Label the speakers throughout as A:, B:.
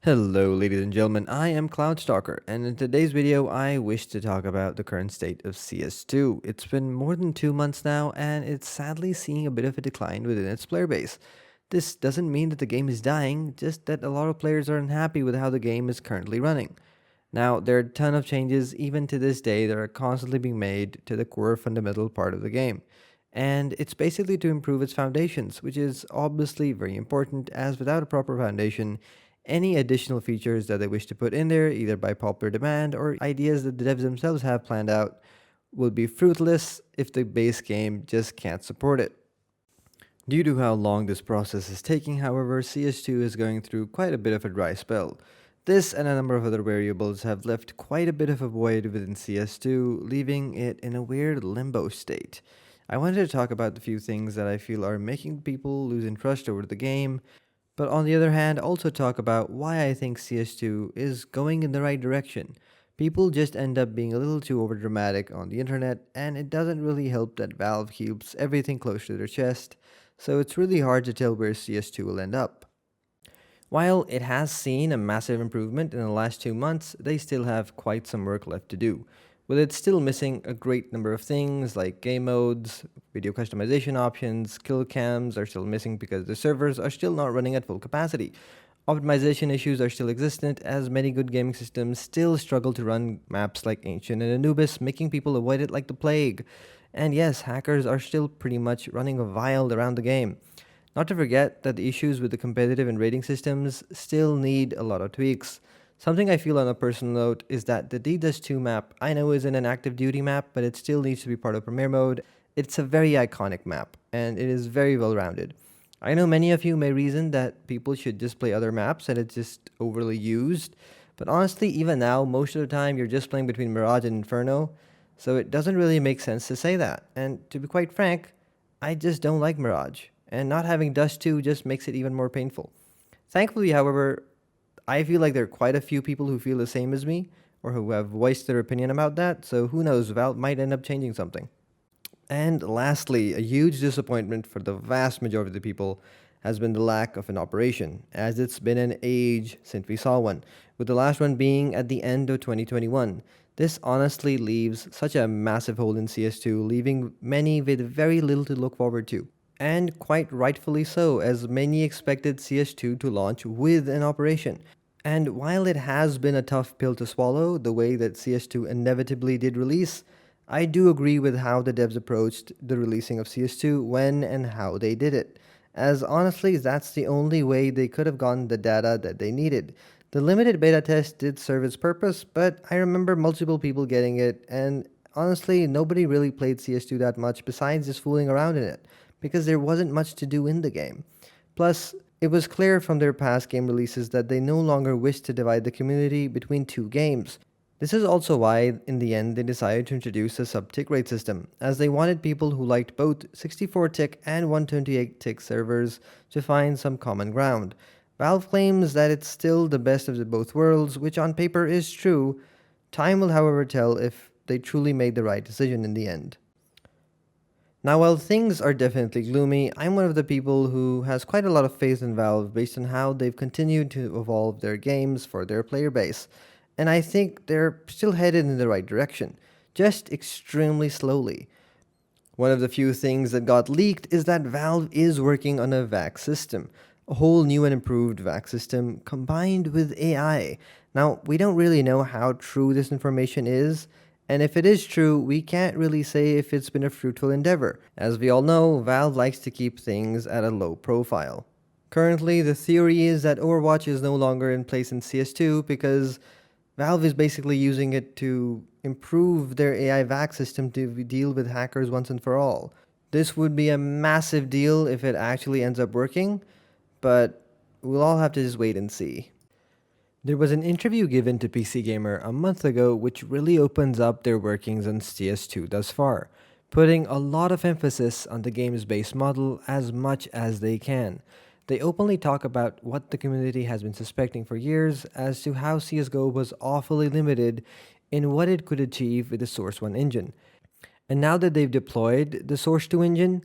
A: Hello ladies and gentlemen, I am CloudStalker, and in today's video I wish to talk about the current state of CS2. It's been more than 2 months now, and it's sadly seeing a bit of a decline within its player base. This doesn't mean that the game is dying, just that a lot of players are unhappy with how the game is currently running. Now, there are a ton of changes even to this day that are constantly being made to the core fundamental part of the game. And it's basically to improve its foundations, which is obviously very important, as without a proper foundation, any additional features that they wish to put in there, either by popular demand or ideas that the devs themselves have planned out, will be fruitless if the base game just can't support it. Due to how long this process is taking, however, CS2 is going through quite a bit of a dry spell. This and a number of other variables have left quite a bit of a void within CS2, leaving it in a weird limbo state. I wanted to talk about the few things that I feel are making people lose interest over the game, but on the other hand, also talk about why I think CS2 is going in the right direction. People just end up being a little too overdramatic on the internet, and it doesn't really help that Valve keeps everything close to their chest, so it's really hard to tell where CS2 will end up. While it has seen a massive improvement in the last 2 months, they still have quite some work left to do, with it still missing a great number of things like game modes, video customization options, kill cams are still missing because the servers are still not running at full capacity. Optimization issues are still existent, as many good gaming systems still struggle to run maps like Ancient and Anubis, making people avoid it like the plague. And yes, hackers are still pretty much running wild around the game. Not to forget that the issues with the competitive and rating systems still need a lot of tweaks. Something I feel on a personal note is that the DDoS 2 map I know isn't an active duty map, but it still needs to be part of Premiere Mode. It's a very iconic map, and it is very well rounded. I know many of you may reason that people should just play other maps and it's just overly used, but honestly, even now, most of the time you're just playing between Mirage and Inferno, so it doesn't really make sense to say that. And to be quite frank, I just don't like Mirage, and not having Dust 2 just makes it even more painful. Thankfully, however, I feel like there are quite a few people who feel the same as me, or who have voiced their opinion about that, so who knows, Valve might end up changing something. And lastly, a huge disappointment for the vast majority of the people has been the lack of an operation, as it's been an age since we saw one, with the last one being at the end of 2021. This honestly leaves such a massive hole in CS2, leaving many with very little to look forward to. And quite rightfully so, as many expected CS2 to launch with an operation. And while it has been a tough pill to swallow, the way that CS2 inevitably did release, I do agree with how the devs approached the releasing of CS2, when and how they did it, as honestly that's the only way they could have gotten the data that they needed. The limited beta test did serve its purpose, but I remember multiple people getting it, and honestly nobody really played CS2 that much besides just fooling around in it, because there wasn't much to do in the game. Plus, it was clear from their past game releases that they no longer wished to divide the community between two games. This is also why, in the end, they decided to introduce a sub-tick rate system, as they wanted people who liked both 64-tick and 128-tick servers to find some common ground. Valve claims that it's still the best of the both worlds, which on paper is true. Time will, however, tell if they truly made the right decision in the end. Now, while things are definitely gloomy, I'm one of the people who has quite a lot of faith in Valve based on how they've continued to evolve their games for their player base. And I think they're still headed in the right direction, just extremely slowly. One of the few things that got leaked is that Valve is working on a VAC system, a whole new and improved VAC system combined with AI. Now, we don't really know how true this information is, and if it is true, we can't really say if it's been a fruitful endeavor. As we all know, Valve likes to keep things at a low profile. Currently, the theory is that Overwatch is no longer in place in CS2 because Valve is basically using it to improve their AI VAC system to deal with hackers once and for all. This would be a massive deal if it actually ends up working, but we'll all have to just wait and see. There was an interview given to PC Gamer a month ago which really opens up their workings on CS2 thus far, putting a lot of emphasis on the game's base model as much as they can. They openly talk about what the community has been suspecting for years as to how CSGO was awfully limited in what it could achieve with the Source 1 engine. And now that they've deployed the Source 2 engine,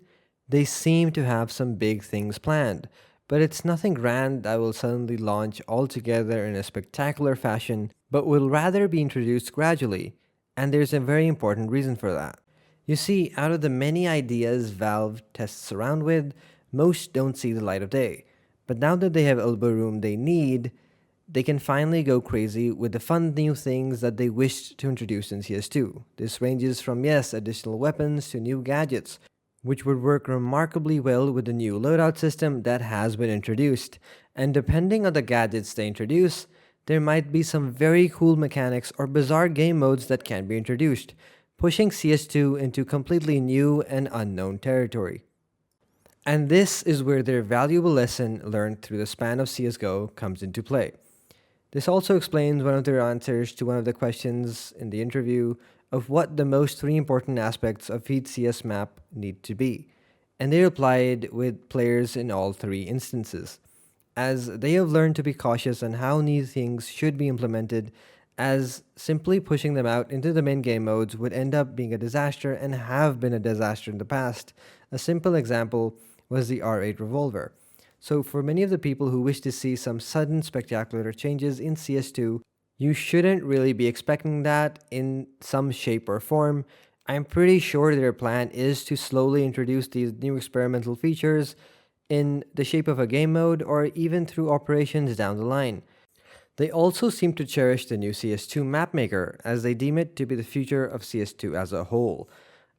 A: they seem to have some big things planned. but it's nothing grand that will suddenly launch altogether in a spectacular fashion, but will rather be introduced gradually, and there's a very important reason for that. You see, out of the many ideas Valve tests around with, most don't see the light of day. But now that they have elbow room they need, they can finally go crazy with the fun new things that they wished to introduce in CS2. This ranges from, yes, additional weapons to new gadgets, which would work remarkably well with the new loadout system that has been introduced. And depending on the gadgets they introduce, there might be some very cool mechanics or bizarre game modes that can be introduced, pushing CS2 into completely new and unknown territory. And this is where their valuable lesson learned through the span of CSGO comes into play. This also explains one of their answers to one of the questions in the interview of what the most three important aspects of each CS map need to be, and they replied with players in all three instances, as they have learned to be cautious on how new things should be implemented, as simply pushing them out into the main game modes would end up being a disaster and have been a disaster in the past. A simple example was the R8 revolver. So for many of the people who wish to see some sudden spectacular changes in CS2, you shouldn't really be expecting that in some shape or form. I'm pretty sure their plan is to slowly introduce these new experimental features in the shape of a game mode or even through operations down the line. They also seem to cherish the new CS2 mapmaker as they deem it to be the future of CS2 as a whole,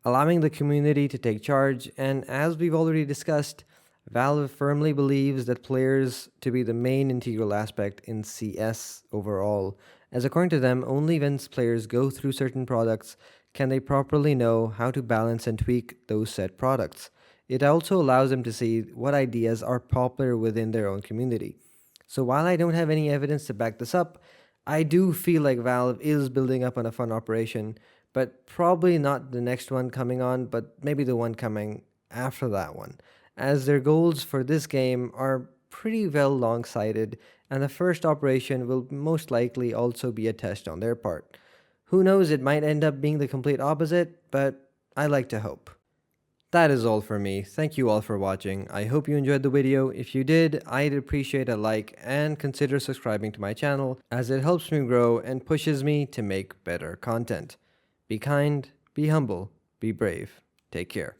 A: allowing the community to take charge, and as we've already discussed, Valve firmly believes that players to be the main integral aspect in CS overall, as according to them, only once players go through certain products can they properly know how to balance and tweak those said products. It also allows them to see what ideas are popular within their own community. So while I don't have any evidence to back this up, I do feel like Valve is building up on a fun operation, but probably not the next one coming on, but maybe the one coming after that one, as their goals for this game are pretty well long-sighted, and the first operation will most likely also be a test on their part. Who knows, it might end up being the complete opposite, but I like to hope. That is all for me. Thank you all for watching. I hope you enjoyed the video. If you did, I'd appreciate a like and consider subscribing to my channel as it helps me grow and pushes me to make better content. Be kind, be humble, be brave. Take care.